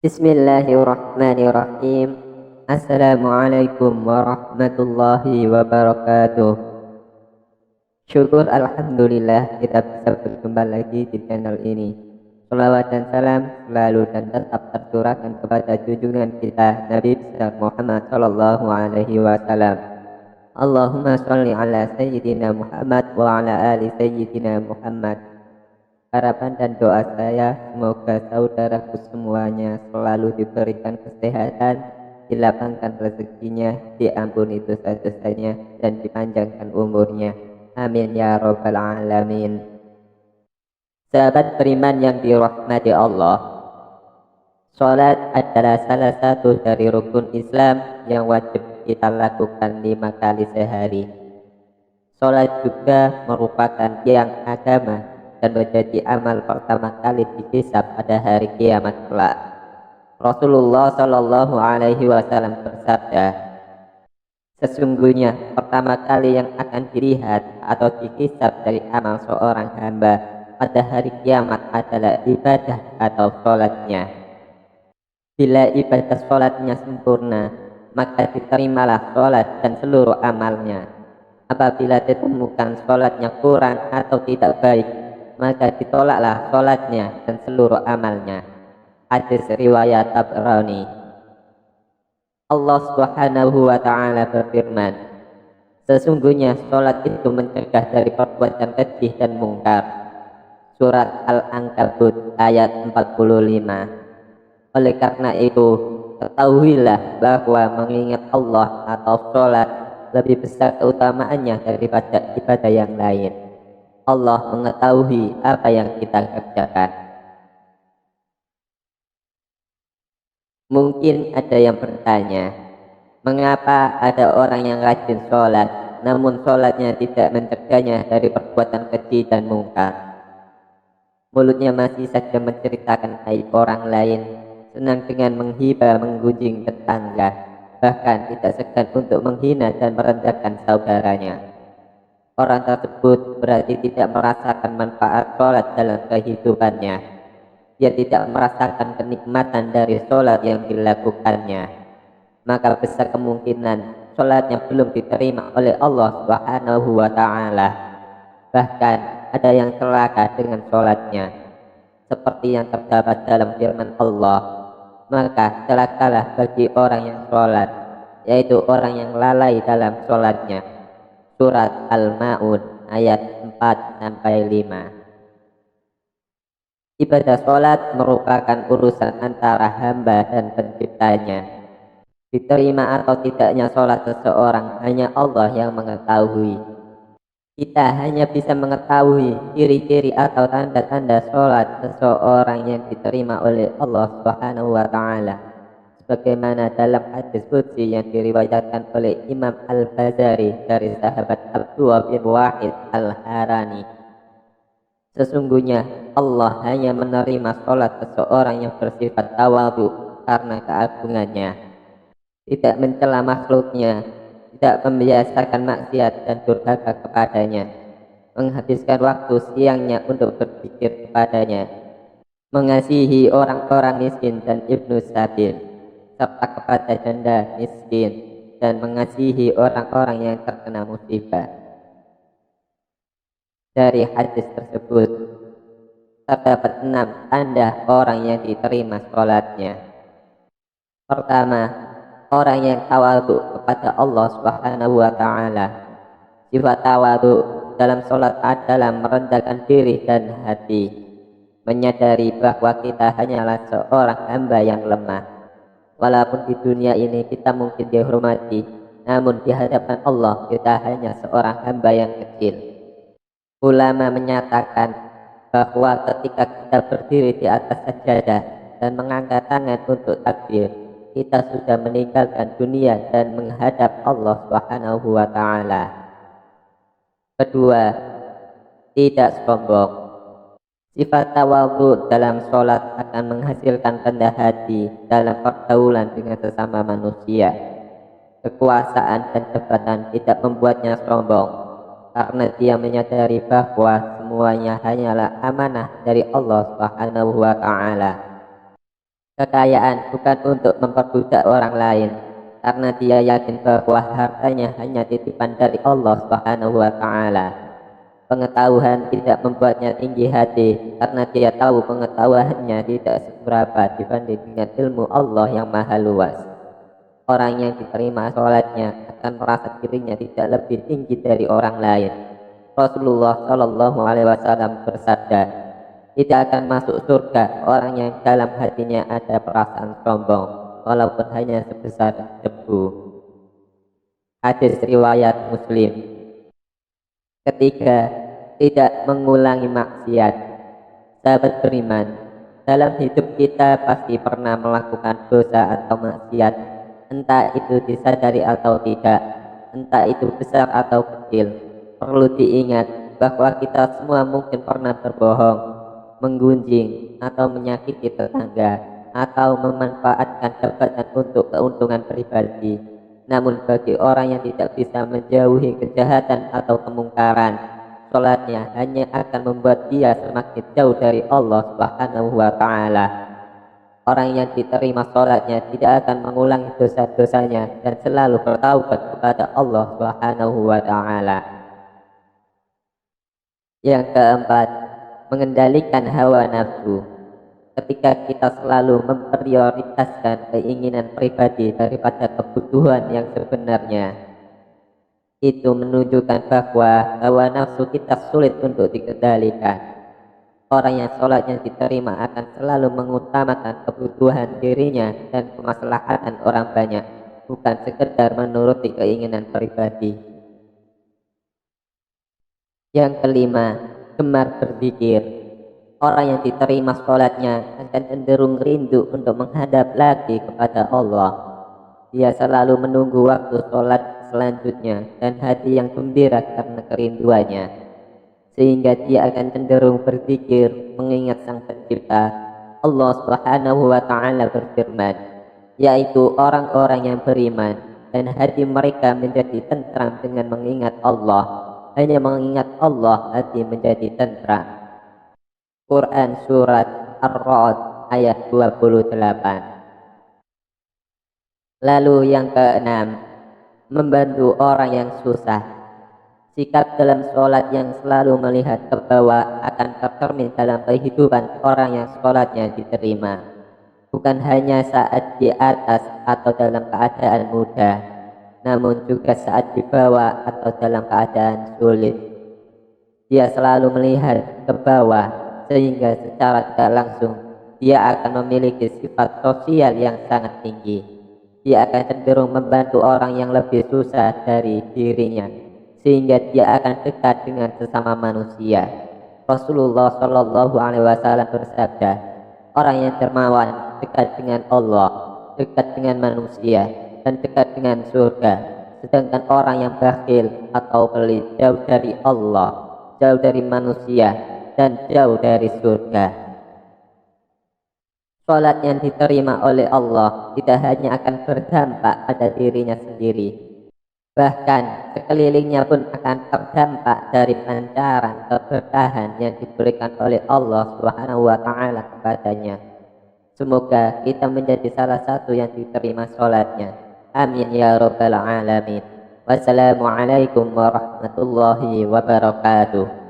Bismillahirrahmanirrahim. Assalamualaikum warahmatullahi wabarakatuh. Syukur Alhamdulillah kita bisa berjumpa lagi di channel ini. Salawat dan salam selalu dan tetap tercurahkan kepada junjungan kita Nabi besar Muhammad Sallallahu Alaihi Wasallam. Allahumma sholli ala Sayyidina Muhammad wa ala ali Sayyidina Muhammad. Harapan dan doa saya semoga saudaraku semuanya selalu diberikan kesehatan, dilapangkan rezekinya, diampuni dosa-dosanya, dan dipanjangkan umurnya. Amin ya robbal alamin. Sahabat beriman yang dirahmati Allah, sholat adalah salah satu dari rukun Islam yang wajib kita lakukan 5 kali sehari. Sholat juga merupakan tiang agama dan menjadi amal pertama kali dihisab pada hari kiamat kelak. Rasulullah Shallallahu Alaihi Wasallam bersabda, sesungguhnya pertama kali yang akan dilihat atau dihisab dari amal seorang hamba pada hari kiamat adalah ibadah atau sholatnya. Bila ibadah sholatnya sempurna, maka diterimalah sholat dan seluruh amalnya. Apabila ditemukan sholatnya kurang atau tidak baik, maka ditolaklah sholatnya dan seluruh amalnya. Hadis riwayat Tabrani. Allah Subhanahu wa Ta'ala berfirman, sesungguhnya sholat itu mencegah dari perbuatan keji dan mungkar. Surat Al-Ankabut ayat 45. Oleh karena itu, ketahuilah bahwa mengingat Allah atau sholat lebih besar keutamaannya daripada ibadah yang lain. Allah mengetahui apa yang kita kerjakan. Mungkin ada yang bertanya, mengapa ada orang yang rajin sholat, namun sholatnya tidak mencegahnya dari perbuatan keji dan mungkar? Mulutnya masih saja menceritakan aib orang lain, senang dengan menghibah menggunjing tetangga, bahkan tidak segan untuk menghina dan merendahkan saudaranya. Orang tersebut berarti tidak merasakan manfaat sholat dalam kehidupannya. Dia tidak merasakan kenikmatan dari sholat yang dilakukannya. Maka besar kemungkinan sholatnya belum diterima oleh Allah Subhanahu wa Ta'ala. Bahkan ada yang celaka dengan sholatnya, seperti yang terdapat dalam firman Allah, maka celakalah bagi orang yang sholat, yaitu orang yang lalai dalam sholatnya. Surat Al-Ma'un ayat 4-5. Ibadah sholat merupakan urusan antara hamba dan penciptanya. Diterima atau tidaknya sholat seseorang hanya Allah yang mengetahui. Kita hanya bisa mengetahui ciri-ciri atau tanda-tanda sholat seseorang yang diterima oleh Allah Subhanahu wa Ta'ala, sebagaimana dalam hadis qudsi yang diriwayatkan oleh Imam Al-Bazari dari sahabat Abdullah bin Wahid Al-Harani. Sesungguhnya Allah hanya menerima sholat seseorang yang bersifat tawadhu karena keagungannya, tidak mencela makhluknya, tidak membiasakan maksiat dan durhaka kepadanya, menghabiskan waktu siangnya untuk berpikir kepadanya, mengasihi orang-orang miskin dan ibnu sabil, serta kepada janda miskin, dan mengasihi orang-orang yang terkena musibah. Dari hadis tersebut terdapat 6 tanda orang yang diterima sholatnya. Pertama, orang yang tawadhu kepada Allah Subhanahu wa Ta'ala. Sifat tawadhu dalam sholat adalah merendahkan diri dan hati, menyadari bahwa kita hanyalah seorang hamba yang lemah. Walaupun di dunia ini kita mungkin dihormati, namun di hadapan Allah kita hanya seorang hamba yang kecil. Ulama menyatakan bahwa ketika kita berdiri di atas sajadah dan mengangkat tangan untuk takbir, kita sudah meninggalkan dunia dan menghadap Allah Subhanahu wa Ta'ala. Kedua, tidak sombong. Sifat tawadhu dalam sholat akan menghasilkan rendah hati dalam pergaulan dengan sesama manusia. Kekuasaan dan jabatan tidak membuatnya sombong, karena dia menyadari bahwa semuanya hanyalah amanah dari Allah Subhanahu wa Ta'ala. kekayaan bukan untuk memperbudak orang lain, karena dia yakin bahwa hartanya hanya titipan dari Allah Subhanahu wa Ta'ala. Pengetahuan tidak membuatnya tinggi hati, karena dia tahu pengetahuannya tidak seberapa dibanding dengan ilmu Allah yang maha luas. Orang yang diterima sholatnya akan merasa dirinya tidak lebih tinggi dari orang lain. Rasulullah Shallallahu Alaihi Wasallam bersabda, tidak akan masuk surga orang yang dalam hatinya ada perasaan sombong, walaupun hanya sebesar debu. Hadis riwayat Muslim. Ketiga, tidak mengulangi maksiat. Sahabat beriman, dalam hidup kita pasti pernah melakukan dosa atau maksiat, entah itu disadari atau tidak, entah itu besar atau kecil. Perlu diingat bahwa kita semua mungkin pernah berbohong, menggunjing, atau menyakiti tetangga, atau memanfaatkan jabatan untuk keuntungan pribadi. Namun bagi orang yang tidak bisa menjauhi kejahatan atau kemungkaran, sholatnya hanya akan membuat dia semakin jauh dari Allah Subhanahu wa Ta'ala. Orang yang diterima sholatnya tidak akan mengulangi dosa-dosanya dan selalu bertaubat kepada Allah Subhanahu wa Ta'ala. Yang keempat, mengendalikan hawa nafsu. Ketika kita selalu memprioritaskan keinginan pribadi daripada kebutuhan yang sebenarnya, itu menunjukkan bahwa hawa nafsu kita sulit untuk dikendalikan. Orang yang sholatnya diterima akan selalu mengutamakan kebutuhan dirinya dan kemaslahatan orang banyak, bukan sekedar menuruti keinginan pribadi. Yang kelima, gemar berzikir. Orang yang diterima sholatnya akan cenderung rindu untuk menghadap lagi kepada Allah. Dia selalu menunggu waktu sholat selanjutnya dan hati yang gembira karena kerinduannya, sehingga dia akan cenderung berzikir mengingat Sang Pencipta. Allah Subhanahu wa Ta'ala berfirman, yaitu orang-orang yang beriman dan hati mereka menjadi tentram dengan mengingat Allah. Hanya mengingat Allah hati menjadi tentram. Quran Surat Ar-Ra'd ayat 28. Lalu yang keenam, membantu orang yang susah. Sikap dalam sholat yang selalu melihat ke bawah akan tercermin dalam kehidupan orang yang sholatnya diterima, bukan hanya saat di atas atau dalam keadaan mudah, namun juga saat di bawah atau dalam keadaan sulit. Dia selalu melihat ke bawah, sehingga secara tidak langsung dia akan memiliki sifat sosial yang sangat tinggi. Dia akan cenderung membantu orang yang lebih susah dari dirinya, sehingga dia akan dekat dengan sesama manusia. Rasulullah Shallallahu Alaihi Wasallam bersabda, orang yang dermawan dekat dengan Allah, dekat dengan manusia, dan dekat dengan surga. Sedangkan orang yang bakhil atau pelit jauh dari Allah, jauh dari manusia, dan jauh dari surga. Sholat yang diterima oleh Allah tidak hanya akan berdampak pada dirinya sendiri, bahkan sekelilingnya pun akan terdampak dari pancaran keberkahan yang diberikan oleh Allah Subhanahu wa Ta'ala kepadanya. Semoga kita menjadi salah satu yang diterima sholatnya. Amin ya rabbal alamin. Wassalamualaikum warahmatullahi wabarakatuh.